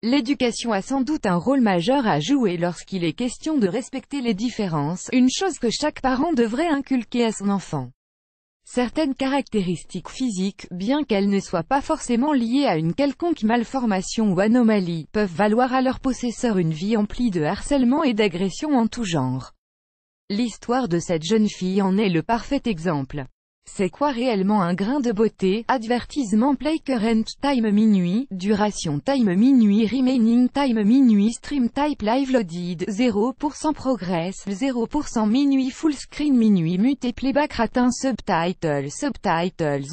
L'éducation a sans doute un rôle majeur à jouer lorsqu'il est question de respecter les différences, une chose que chaque parent devrait inculquer à son enfant. Certaines caractéristiques physiques, bien qu'elles ne soient pas forcément liées à une quelconque malformation ou anomalie, peuvent valoir à leur possesseur une vie emplie de harcèlement et d'agressions en tout genre. L'histoire de cette jeune fille en est le parfait exemple. C'est quoi réellement un grain de beauté? Advertisement play current time minuit, duration time minuit, remaining time minuit, stream type live loaded, 0% progress, 0% minuit, full screen minuit, mute playback ratin, subtitles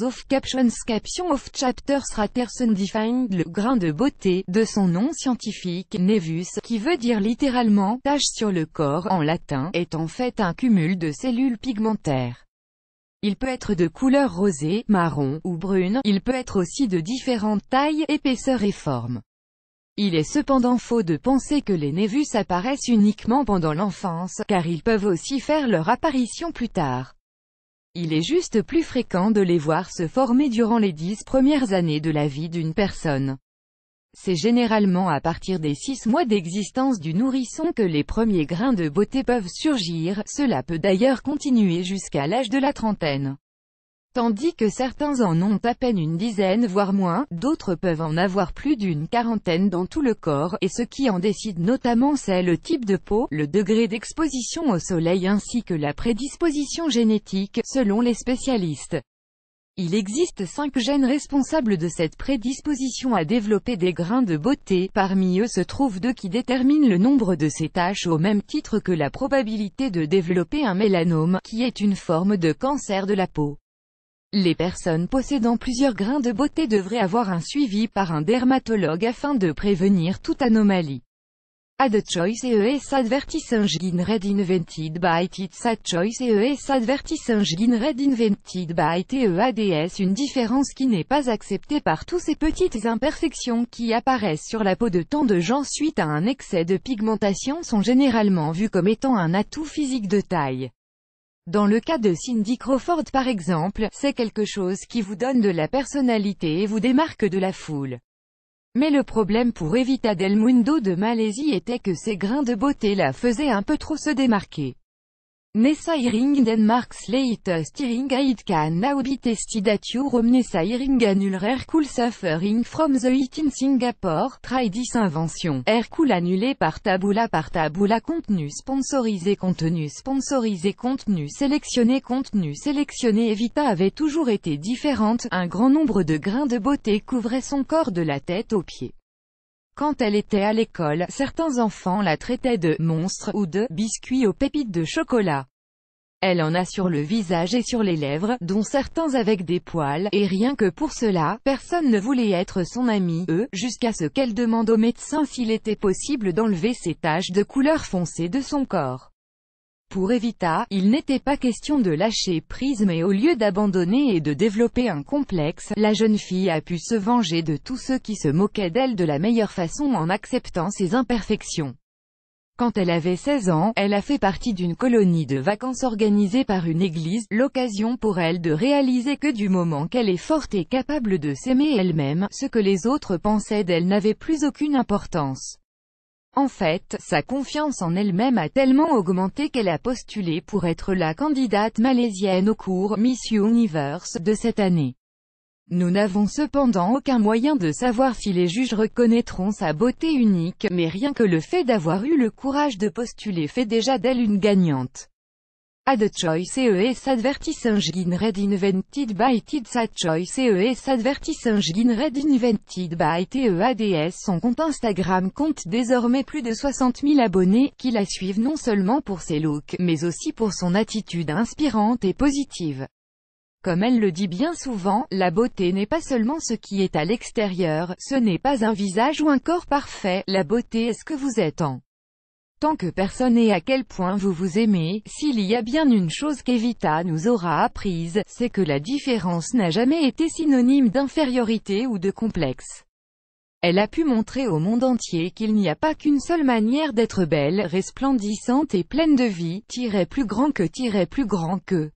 off, captions off, chapters raters undefined. Le grain de beauté, de son nom scientifique, nevus, qui veut dire littéralement tache sur le corps en latin, est en fait un cumul de cellules pigmentaires. Il peut être de couleur rosée, marron, ou brune, il peut être aussi de différentes tailles, épaisseurs et formes. Il est cependant faux de penser que les névus apparaissent uniquement pendant l'enfance, car ils peuvent aussi faire leur apparition plus tard. Il est juste plus fréquent de les voir se former durant les 10 premières années de la vie d'une personne. C'est généralement à partir des 6 mois d'existence du nourrisson que les premiers grains de beauté peuvent surgir, cela peut d'ailleurs continuer jusqu'à l'âge de la trentaine. Tandis que certains en ont à peine une dizaine voire moins, d'autres peuvent en avoir plus d'une quarantaine dans tout le corps, et ce qui en décide notamment c'est le type de peau, le degré d'exposition au soleil ainsi que la prédisposition génétique, selon les spécialistes. Il existe 5 gènes responsables de cette prédisposition à développer des grains de beauté, parmi eux se trouvent 2 qui déterminent le nombre de ces taches au même titre que la probabilité de développer un mélanome, qui est une forme de cancer de la peau. Les personnes possédant plusieurs grains de beauté devraient avoir un suivi par un dermatologue afin de prévenir toute anomalie. Ad choice ES advertising red invented by TITS Ad choice ES advertising red invented by TEADS. Une différence qui n'est pas acceptée par tous ces petites imperfections qui apparaissent sur la peau de tant de gens suite à un excès de pigmentation sont généralement vues comme étant un atout physique de taille. Dans le cas de Cindy Crawford par exemple, c'est quelque chose qui vous donne de la personnalité et vous démarque de la foule. Mais le problème pour Evita Del Mundo de Malaisie était que ces grains de beauté la faisaient un peu trop se démarquer. Nessairing Denmark's latest hearing aid can now be tested at your home. Nessairing annule Air Cool suffering from the heat in Singapore. Try this invention. Air Cool annulé par Taboola contenu sponsorisé contenu sélectionné Evita avait toujours été différente, un grand nombre de grains de beauté couvraient son corps de la tête aux pieds. Quand elle était à l'école, certains enfants la traitaient de « monstre » ou de « biscuit aux pépites de chocolat ». Elle en a sur le visage et sur les lèvres, dont certains avec des poils, et rien que pour cela, personne ne voulait être son ami, jusqu'à ce qu'elle demande au médecin s'il était possible d'enlever ces taches de couleur foncée de son corps. Pour Evita, il n'était pas question de lâcher prise mais au lieu d'abandonner et de développer un complexe, la jeune fille a pu se venger de tous ceux qui se moquaient d'elle de la meilleure façon en acceptant ses imperfections. Quand elle avait 16 ans, elle a fait partie d'une colonie de vacances organisée par une église, l'occasion pour elle de réaliser que du moment qu'elle est forte et capable de s'aimer elle-même, ce que les autres pensaient d'elle n'avait plus aucune importance. En fait, sa confiance en elle-même a tellement augmenté qu'elle a postulé pour être la candidate malaisienne au concours Miss Universe de cette année. Nous n'avons cependant aucun moyen de savoir si les juges reconnaîtront sa beauté unique, mais rien que le fait d'avoir eu le courage de postuler fait déjà d'elle une gagnante. Ad choice ES advertising red invented by TITS Ad choice ES advertising red invented by TEADS. Son compte Instagram compte désormais plus de 60 000 abonnés, qui la suivent non seulement pour ses looks, mais aussi pour son attitude inspirante et positive. Comme elle le dit bien souvent, la beauté n'est pas seulement ce qui est à l'extérieur, ce n'est pas un visage ou un corps parfait, la beauté est ce que vous êtes en tant que personne et à quel point vous vous aimez. S'il y a bien une chose qu'Evita nous aura apprise, c'est que la différence n'a jamais été synonyme d'infériorité ou de complexe. Elle a pu montrer au monde entier qu'il n'y a pas qu'une seule manière d'être belle, resplendissante et pleine de vie, plus grand que.